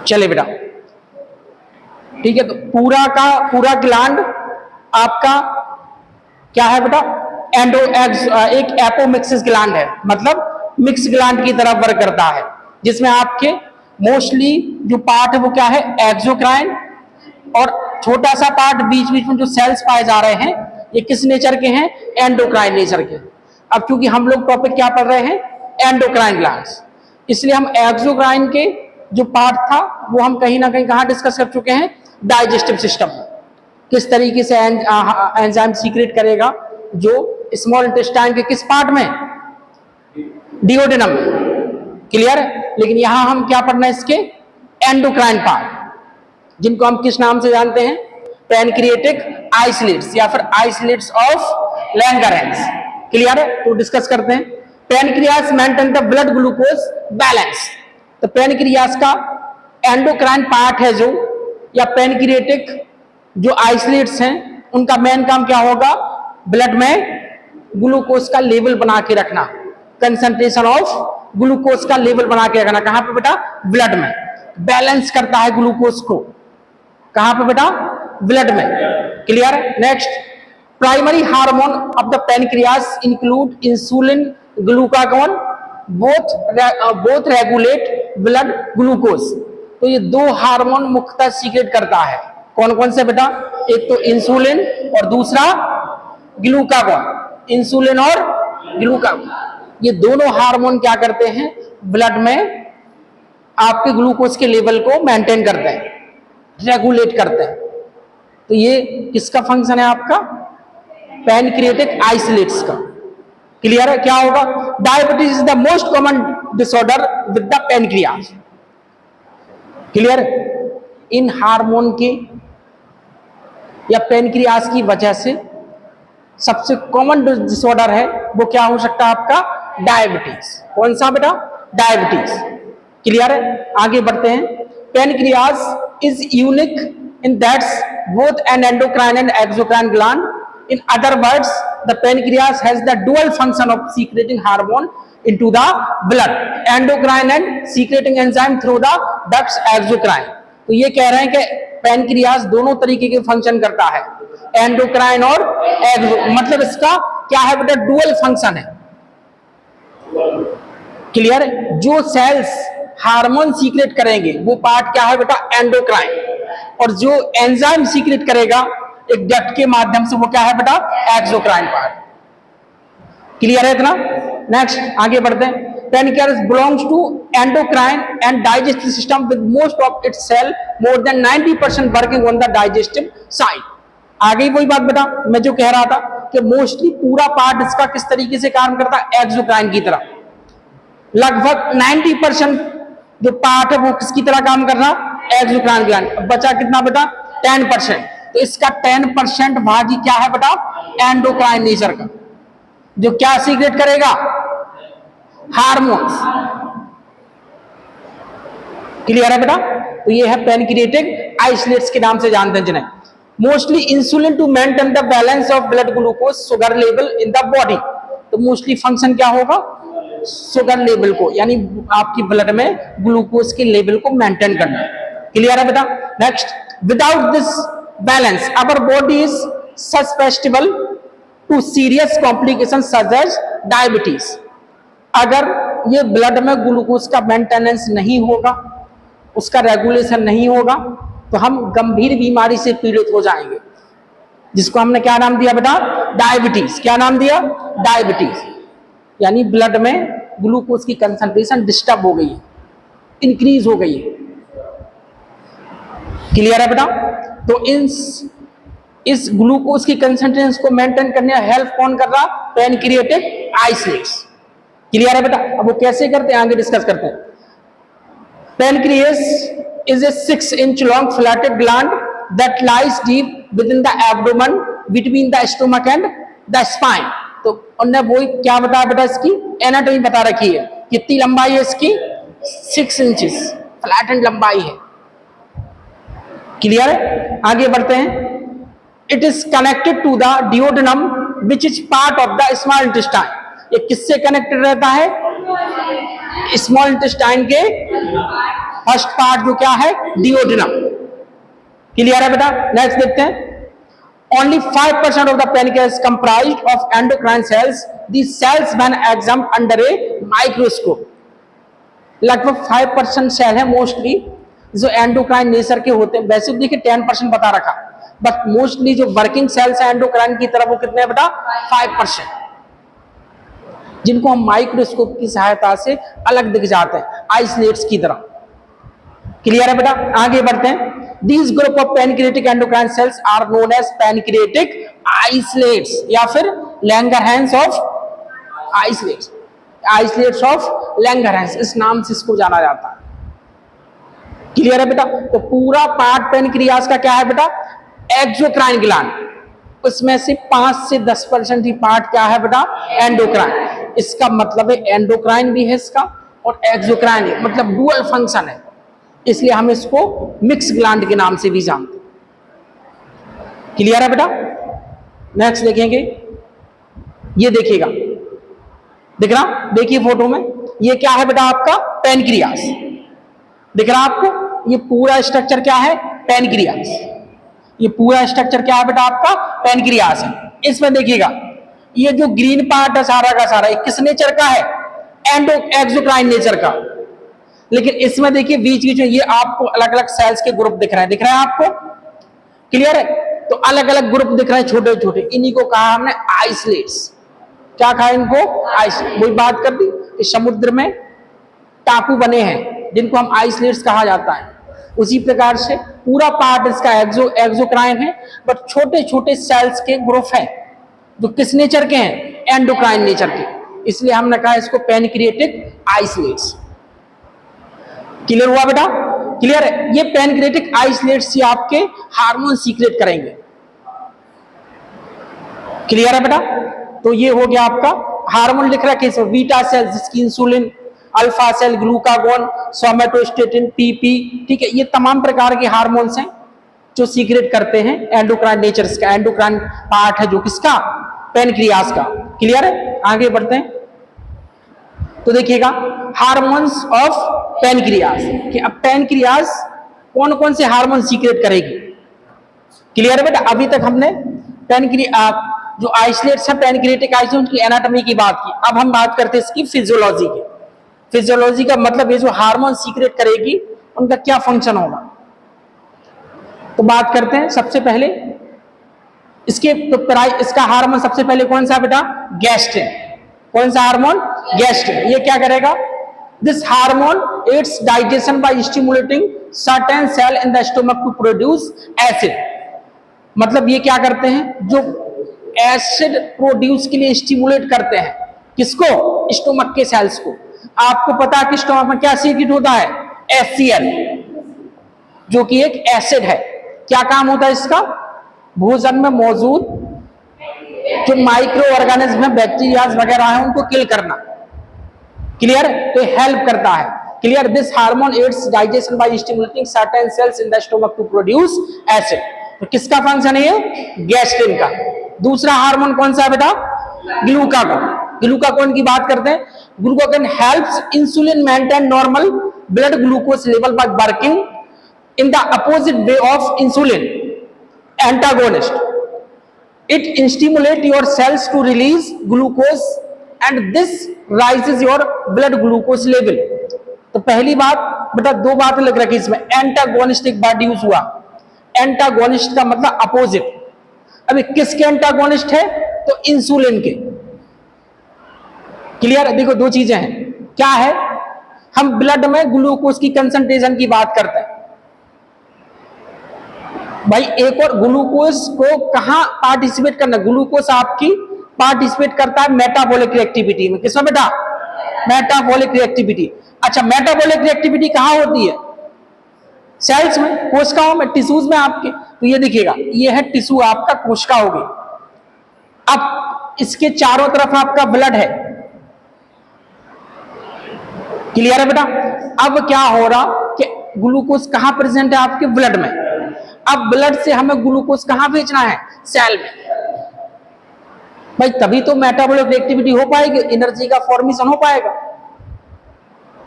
चले बेटा, ठीक है। तो पूरा का पूरा ग्लैंड आपका क्या है बेटा, एक एपोमिक्सिस ग्लैंड है, मतलब मिक्स ग्लैंड की तरह वर्क करता है, जिसमें आपके मोस्टली जो पार्ट है वो क्या है, एक्सोक्राइन, और छोटा सा पार्ट बीच बीच में जो सेल्स पाए जा रहे हैं ये किस नेचर के हैं, एंडोक्राइन नेचर के। अब क्योंकि हम लोग टॉपिक क्या पढ़ रहे हैं, एंडोक्राइन ग्लैंड्स, इसलिए हम एक्सोक्राइन के जो पार्ट था वो हम कहीं ना कहीं कहां डिस्कस कर चुके हैं, डाइजेस्टिव सिस्टम में, किस तरीके से एंजाइम सीक्रेट करेगा जो स्मॉल इंटेस्टाइन के किस पार्ट में, डिओडेनम में, क्लियर है। लेकिन यहां हम क्या पढ़ना है, इसके एंडोक्राइन पार्ट, जिनको हम किस नाम से जानते हैं, पैनक्रिएटिक आइसोलेट्स या फिर आइसोलेट्स ऑफ लैंगरेंस, क्लियर है। तो डिस्कस करते हैं। Pancreas maintain the blood glucose balance. तो पैनक्रियास का एंडोक्राइन पार्ट है जो, या पैनक्रिएटिक जो आइसोलेट्स हैं, उनका मेन काम क्या होगा, ब्लड में ग्लूकोज का लेवल बना के रखना, कंसंट्रेशन ऑफ ग्लूकोज का लेवल बना के रखना। कहां पे बेटा, ब्लड में। बैलेंस करता है ग्लूकोज को, कहां पे बेटा, ब्लड में, क्लियर है। Next, primary hormone of the pancreas include insulin, glucagon, both regulate blood glucose. तो ये दो हार्मोन मुख्यतः सीक्रेट करता है, कौन कौन से बेटा, एक तो इंसुलिन और दूसरा ग्लूकागॉन। इंसुलिन और ग्लूकागॉन ये दोनों हार्मोन क्या करते हैं, ब्लड में आपके ग्लूकोज के लेवल को मेंटेन करते हैं, रेगुलेट करते हैं। तो ये किसका फंक्शन है आपका, पैनक्रिएटिक आइसोलेट्स का, क्लियर है। क्या होगा, diabetes is the most common disorder with the pancreas, clear. In hormone के या पैनक्रियास की वजह से सबसे कॉमन डिसऑर्डर है वो क्या हो सकता है आपका, डायबिटीज। कौन सा बेटा, डायबिटीज, क्लियर है। आगे बढ़ते हैं। Pancreas is unique in that's both N endocrine and exocrine gland. In other words, the pancreas has the dual function of secreting hormone into the blood, endocrine and secreting enzyme through the ducts exocrine। तो ये कह रहे हैं कि pancreas दोनों तरीके के function करता है, एंडोक्राइन और एक्सो, मतलब इसका क्या है बेटा, डुअल फंक्शन है, क्लियर है। जो सेल्स हार्मोन सीक्रेट करेंगे वो पार्ट क्या है बेटा, एंडोक्राइन, और जो एंजाइम सीक्रेट करेगा एक डक्ट के माध्यम से वो क्या है बेटा, एक्सोक्राइन पार्ट, क्लियर है इतना। नेक्स्ट आगे बढ़ते हैं। Pancreas belongs to endocrine and digestive system with most of its cell more than 90% working on the digestive side. आगे वही बात बेटा मैं जो कह रहा था कि मोस्टली पूरा पार्ट इसका किस तरीके से काम करता है, एक्सोक्राइन की तरह। लगभग 90% जो पार्ट है वो किसकी तरह काम कर रहा, एक्सोक्राइन ग्लैंड। बचा कितना बेटा, 10%। तो इसका 10% भाग ही क्या है बेटा, एंडोक्राइन नेचर का, जो क्या सीक्रेट करेगा, हार्मोन्स, क्लियर है बेटा। तो ये है पैनक्रिएटिक आइसोलेट्स के नाम से जानते हैं जिन्हें। Mostly insulin to maintain the balance of blood glucose sugar level in the body. तो मोस्टली फंक्शन क्या होगा, शुगर लेवल को, यानी आपकी ब्लड में ग्लूकोज के लेवल को मेंटेन करना, क्लियर है बेटा। Next, without this balance our body is susceptible to serious complications such as diabetes। अगर ये ब्लड में ग्लूकोज का मेंटेनेंस नहीं होगा, उसका रेगुलेशन नहीं होगा, तो हम गंभीर बीमारी से पीड़ित हो जाएंगे, जिसको हमने क्या नाम दिया बेटा, डायबिटीज। क्या नाम दिया, डायबिटीज। यानी ब्लड में ग्लूकोज की कंसंट्रेशन डिस्टर्ब हो गई है, इंक्रीज हो गई है, क्लियर है बेटा। तो इस ग्लूकोज की कंसंट्रेशन को मेंटेन करने में हेल्प कौन कर रहा, पैनक्रिएटिक आइसोलेट्स, क्लियर है बेटा। अब वो कैसे करते हैं आगे डिस्कस करते हैं। Pancreas is a 6 inch long flatted gland that lies deep within the abdomen between the stomach and the spine। तो उन्होंने वो क्या बताया बेटा, इसकी एनाटॉमी बता रखी है, कितनी लंबाई है इसकी, 6 inches फ्लैटेंड लंबाई है, क्लियर है। आगे बढ़ते हैं। It is connected to the duodenum which is part of the small intestine. ये किससे कनेक्टेड रहता है, स्मॉल इंटेस्टाइन के फर्स्ट पार्ट जो क्या है, डिओडिनम। क्लियर है बेटा? नेक्स्ट देखते हैं। Only 5% of the pancreas is comprised of endocrine cells. These cells when examined under a microscope. लगभग 5% सेल है मोस्टली जो एंडोक्राइन नेचर के होते हैं। वैसे देखिए 10% बता रखा, बट मोस्टली जो वर्किंग सेल्स है एंडोक्राइन की तरफ वो कितने बेटा, 5%, जिनको हम माइक्रोस्कोप की सहायता से अलग दिख जाते हैं, आइसोलेट्स की तरह। क्लियर है बेटा? आगे बढ़ते हैं। These group of pancreatic endocrine cells are known as pancreatic isolates या फिर Langerhans of isolates, isolates of Langerhans, इस नाम से इसको जाना जाता है। क्लियर है बेटा? तो पूरा पार्ट पेनक्रियास का क्या है बेटा, एक्सोक्राइन ग्लैंड, उसमें से 5 से 10% ही पार्ट क्या है बेटा, एंडोक्राइन। इसका मतलब है एंडोक्राइन भी है इसका और एक्सोक्राइन है, मतलब डुअल फंक्शन है, इसलिए हम इसको मिक्स ग्लैंड के नाम से भी जानते हैं। क्लियर है बेटा? नेक्स्ट देखेंगे, ये देखिएगा, दिख रहा, देखिए फोटो में, ये क्या है बेटा आपका पैनक्रियास, दिख रहा आपको? ये पूरा स्ट्रक्चर क्या है, पैनक्रियास। ये पूरा स्ट्रक्चर क्या है बेटा आपका, पैनक्रियास है। इसमें देखिएगा ये जो ग्रीन पार्ट है सारा का सारा, ये किस नेचर का है, एक्सोक्राइन नेचर का। लेकिन इसमें देखिए बीच बीच में ये आपको अलग अलग सेल्स के ग्रुप दिख रहे हैं, दिख रहे हैं आपको? क्लियर है? तो अलग अलग ग्रुप दिख रहे हैं छोटे छोटे, इन्हीं को कहा हमने आइसोलेट्स। क्या कहा इनको, आइसोलेट। वही बात कर दी कि समुद्र में टापू बने हैं जिनको हम आइसोलेट्स कहा जाता है, उसी प्रकार से पूरा पार्ट इसका एक्सोक्राइन है, बट छोटे छोटे सेल्स के ग्रुप हैं जो किस नेचर के हैं, एंडोक्राइन नेचर के, इसलिए हमने कहा इसको पैनक्रिएटिक आइसोलेट्स। क्लियर हुआ बेटा? क्लियर है? ये पैनक्रिएटिक आइसोलेट्स ही आपके हार्मोन सीक्रेट करेंगे। क्लियर है बेटा? तो ये हो गया आपका हार्मोन लिख रहा है, बीटा सेल जिसकी insulin, alpha cell glucagon, somatostatin, PP, ठीक है, ये तमाम प्रकार के हार्मोन्स हैं जो सीक्रेट करते हैं एंडोक्राइन नेचर का, एंडोक्राइन पार्ट है जो किसका, पैनक्रियास का। क्लियर है? आगे बढ़ते हैं। तो देखिएगा हार्मोन्स ऑफ पैनक्रियास, कि अब पैनक्रियास कौन कौन से हार्मोन सीक्रेट करेगी। क्लियर है बेटा? अभी तक हमने जो आइसोलेट्स है पैनक्रिएटिक आइसोलेट की एनाटॉमी की बात की, अब हम बात करते हैं इसकी फिजियोलॉजी की। फिजियोलॉजी का मतलब ये जो हार्मोन सीक्रेट करेगी उनका क्या फंक्शन होगा, तो बात करते हैं। सबसे पहले इसका हार्मोन सबसे पहले कौन सा बेटा, गैस्ट्रिन। कौन सा हार्मोन, गैस्ट्रिन। ये क्या करेगा, this hormone aids digestion by stimulating certain cell in the stomach to produce acid. मतलब ये क्या करते हैं, जो एसिड प्रोड्यूस के लिए स्टिमुलेट करते हैं, किसको, स्टोमक के सेल्स को। आपको पता है कि स्टोमक में क्या सीक्रेट होता है, HCl, जो कि एक एसिड है। क्या काम होता है इसका, भोजन में मौजूद जो माइक्रो ऑर्गेनिज्म है, बैक्टीरिया वगैरह है, उनको किल करना। क्लियर? तो हेल्प करता है। Clear? This hormone aids digestion by stimulating certain cells in the stomach to produce acid. तो किसका फंक्शन है ये, गैस्ट्रिन का। दूसरा हार्मोन कौन सा है बेटा, ग्लूकागोन। ग्लूकागोन की बात करते हैं। Glucagon helps insulin maintain normal blood glucose level by working in the opposite way of insulin antagonist. It stimulates your cells to release glucose and this rises your blood glucose level। तो पहली बात बेटा, दो बातें लग रखी इसमें, antagonist एक बार यूज हुआ, एंटागोनिस्ट का मतलब अपोजिट। अभी किसके एंटागोनिस्ट है, तो इंसुलिन के। क्लियर? देखो दो चीजें हैं, क्या है, हम ब्लड में ग्लूकोज की कंसंट्रेशन की बात करते हैं भाई। एक और ग्लूकोज को कहां पार्टिसिपेट करना, ग्लूकोज आपकी पार्टिसिपेट करता है मेटाबॉलिक रिएक्टिविटी में। किसमें बेटा, मेटाबॉलिक रिएक्टिविटी। अच्छा, मेटाबॉलिक रिएक्टिविटी कहां होती है, सेल्स में, कोशिकाओं में, टिश्यूज में आपके। तो ये देखिएगा, ये है टिश्यू आपका, कोशिका होगी। अब इसके चारों तरफ आपका ब्लड है। क्लियर है बेटा? अब क्या हो रहा कि ग्लूकोज कहां प्रेजेंट है, आपके ब्लड में। अब ब्लड से हमें ग्लूकोज कहां भेजना है, सेल में। भाई तभी तो मेटाबॉलिक एक्टिविटी हो पाएगी, एनर्जी का फॉर्मेशन हो पाएगा।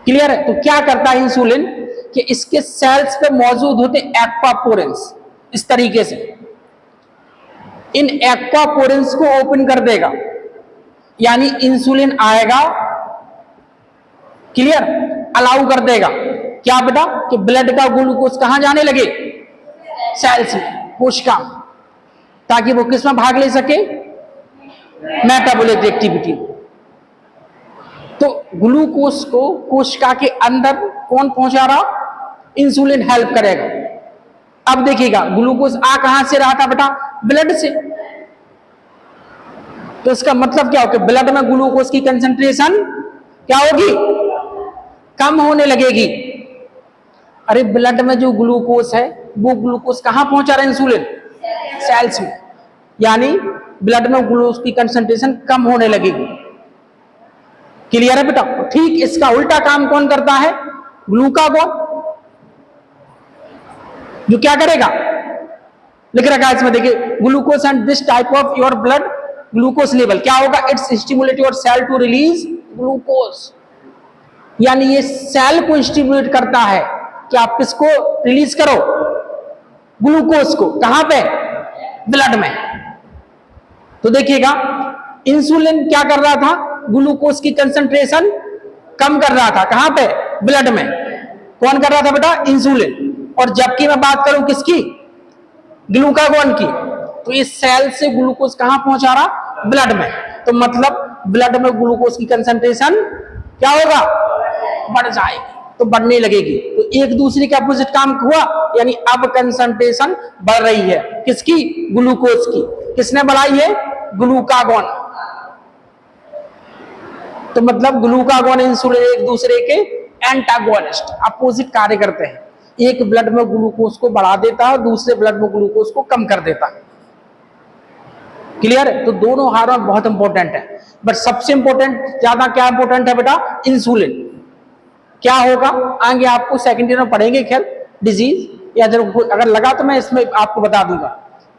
क्लियर है? तो क्या करता है इंसुलिन कि इसके सेल्स पे मौजूद होते एक्वापोरेंस, इस तरीके से इन एक्वापोरेंस को ओपन कर देगा, यानी इंसुलिन आएगा, क्लियर, अलाउ कर देगा क्या बेटा कि ब्लड का ग्लूकोज कहां जाने लगे, सेल्स में, कोशिका में, ताकि वो किसमें भाग ले सके, मेटाबॉलिक एक्टिविटी। तो ग्लूकोज को कोशिका के अंदर कौन पहुंचा रहा, इंसुलिन हेल्प करेगा। अब देखिएगा ग्लूकोज आ कहां से रहा था बेटा, ब्लड से। तो इसका मतलब क्या होगा, ब्लड में ग्लूकोज की कंसंट्रेशन क्या होगी, कम होने लगेगी। अरे ब्लड में जो ग्लूकोज है वो ग्लूकोज कहां पहुंचा रहा है, इंसुलिन सेल्स में, यानी ब्लड में ग्लूकोज की कंसंट्रेशन कम होने लगेगी। क्लियर है बेटा? ठीक इसका उल्टा काम कौन करता है, ग्लूकागोन, जो क्या करेगा, लिख रखा है इसमें देखिए, glucose and this type of your blood glucose level क्या होगा, it's stimulate your cell to release glucose, यानी ये सेल को स्टिमुलेट करता है कि आप किसको रिलीज करो, ग्लूकोज को, कहां पे, ब्लड में। तो देखिएगा इंसुलिन क्या कर रहा था, ग्लूकोज की कंसंट्रेशन कम कर रहा था, कहां पे, ब्लड में। कौन कर रहा था बेटा, इंसुलिन। और जबकि मैं बात करूं किसकी, ग्लूकागोन की, तो इस सेल से ग्लूकोज कहां पहुंचा रहा, ब्लड में। तो मतलब ब्लड में ग्लूकोज की कंसंट्रेशन क्या होगा, बढ़ जाएगी, तो बढ़ने लगेगी। तो एक दूसरे के अपोजिट काम हुआ, यानी अब कंसंट्रेशन बढ़ रही है, किसकी, ग्लूकोज की। किसने बढ़ाई है, ग्लूकागोन। तो मतलब ग्लूकागोन इंसुलिन एक दूसरे के एंटागोनिस्ट, अपोजिट कार्य करते हैं। एक ब्लड में ग्लूकोज को बढ़ा देता है, दूसरे ब्लड में ग्लूकोज को कम कर देता है। क्लियर है? तो दोनों हार्मोन बहुत इंपॉर्टेंट है, बट सबसे इंपॉर्टेंट ज्यादा क्या इंपॉर्टेंट है बेटा, इंसुलिन। क्या होगा आगे आपको सेकेंड ईयर में पढ़ेंगे, खैर डिजीज, या जरूर अगर लगा तो मैं इसमें आपको बता दूंगा।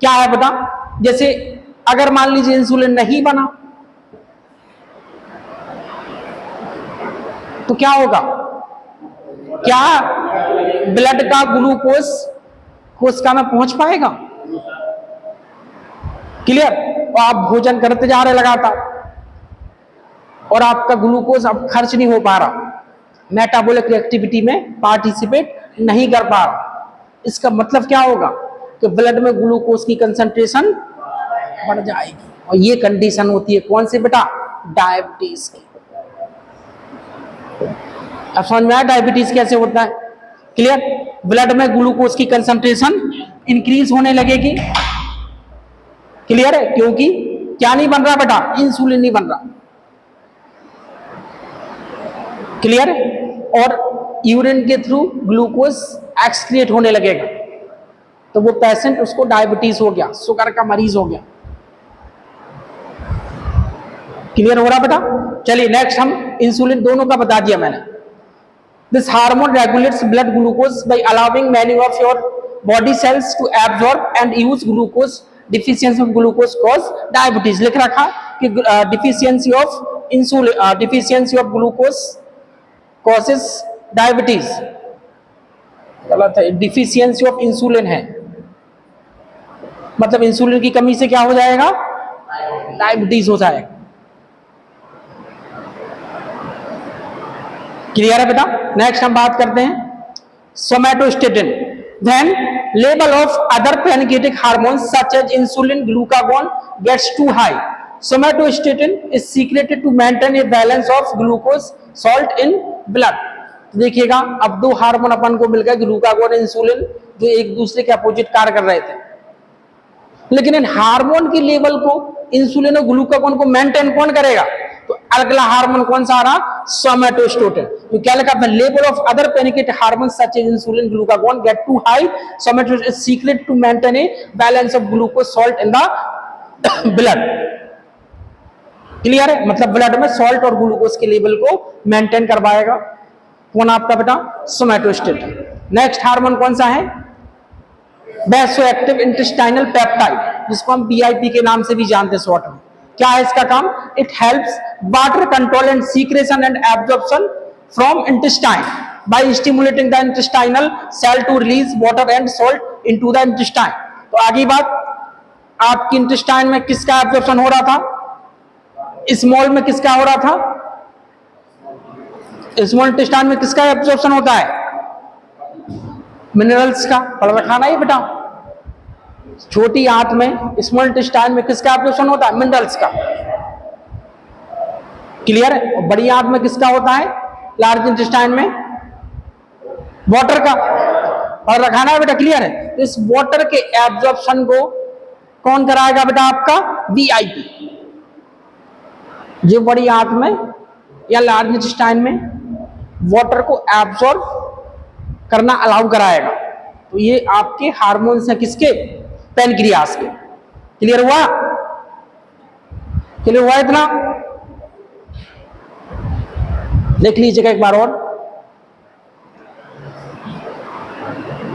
क्या है बेटा, जैसे अगर मान लीजिए इंसुलिन नहीं बना तो क्या होगा, क्या ब्लड का ग्लूकोज कोशिका में पहुंच पाएगा, क्लियर। और आप भोजन करते जा रहे लगातार और आपका ग्लूकोज अब खर्च नहीं हो पा रहा, मेटाबॉलिक एक्टिविटी में पार्टिसिपेट नहीं कर पा रहा। इसका मतलब क्या होगा कि ब्लड में ग्लूकोज की कंसंट्रेशन बढ़ जाएगी, और ये कंडीशन होती है कौन सी बेटा, डायबिटीज की। अब समझ में आया डायबिटीज कैसे होता है, क्लियर। ब्लड में ग्लूकोज की कंसंट्रेशन इंक्रीज होने लगेगी, क्लियर है, क्योंकि क्या नहीं बन रहा बेटा, इंसुलिन नहीं बन रहा, क्लियर है। और यूरिन के थ्रू ग्लूकोज एक्सक्रिएट होने लगेगा, तो वो पेशेंट, उसको डायबिटीज हो गया, शुगर का मरीज हो गया। क्लियर हो रहा बेटा? चलिए नेक्स्ट हम इंसुलिन दोनों का बता दिया मैंने। This hormone regulates blood glucose by allowing many of your body cells to absorb and use glucose. Deficiency of glucose cause diabetes, लिख रखा कि deficiency of insulin, deficiency of glucose causes diabetes, गलत है, डिफिशियंसी ऑफ इंसुलिन है, मतलब insulin की कमी से क्या हो जाएगा, डायबिटीज हो जाएगा। क्लियर है बेटा? नेक्स्ट हम बात करते हैं somatostatin. When level of other pancreatic hormones such as insulin, glucagon gets too high, somatostatin is secreted to maintain a balance of glucose salt in blood. देखिएगा अब दो हार्मोन अपन को मिल गए, ग्लूकागोन, इंसुलिन, जो एक दूसरे के अपोजिट कार्य कर रहे थे, लेकिन इन हार्मोन के लेवल को, इंसुलिन और ग्लूकागोन को मेंटेन कौन करेगा, तो अगला हार्मोन कौन सा आ रहा, सोमैटोस्टेटिन। तो क्या लिखा है, level of other pancreatic hormone such as insulin, glucagon get to high, somatostatin is secrete to maintain a balance of glucose salt in the blood. Clear है? मतलब ब्लड में सॉल्ट और ग्लूकोज के लेवल को मेंटेन करवाएगा कौन आपका बेटा, सोमैटोस्टेटिन। नेक्स्ट हार्मोन कौन सा है, वैसोएक्टिव इंटेस्टाइनल पेप्टाइड, जिसको हम BIP के नाम से भी जानते हैं शॉर्ट में। क्या है इसका काम, it helps water control and secretion and absorption from intestine by stimulating the intestinal cell to release water and salt into the intestine. तो आगे बात, आपकी इंटेस्टाइन में किसका एब्जॉर्प्शन हो रहा था? स्मॉल में किसका हो रहा था? स्मॉल इंटेस्टाइन में किसका एब्जॉर्प्शन होता है? मिनरल्स का। पढ़ रखा ना ये बेटा? छोटी आंत में स्मॉल इंटेस्टाइन में किसका एब्जॉर्प्शन होता है? मिनरल्स का। क्लियर है? और बड़ी आंत में किसका होता है? लार्ज इंटेस्टाइन में वाटर का। और रखाना है बेटा? क्लियर है? तो इस वाटर के एब्जॉर्प्शन को कौन कराएगा बेटा? आपका वीआईपी, जो बड़ी आंत में या लार्ज इंटेस्टाइन में वाटर को एब्जॉर्ब करना अलाउ कराएगा। तो ये आपके हार्मोन्स हैं किसके? पैनक्रियास के। क्लियर हुआ? क्लियर हुआ इतना? देख लीजिएगा एक बार और।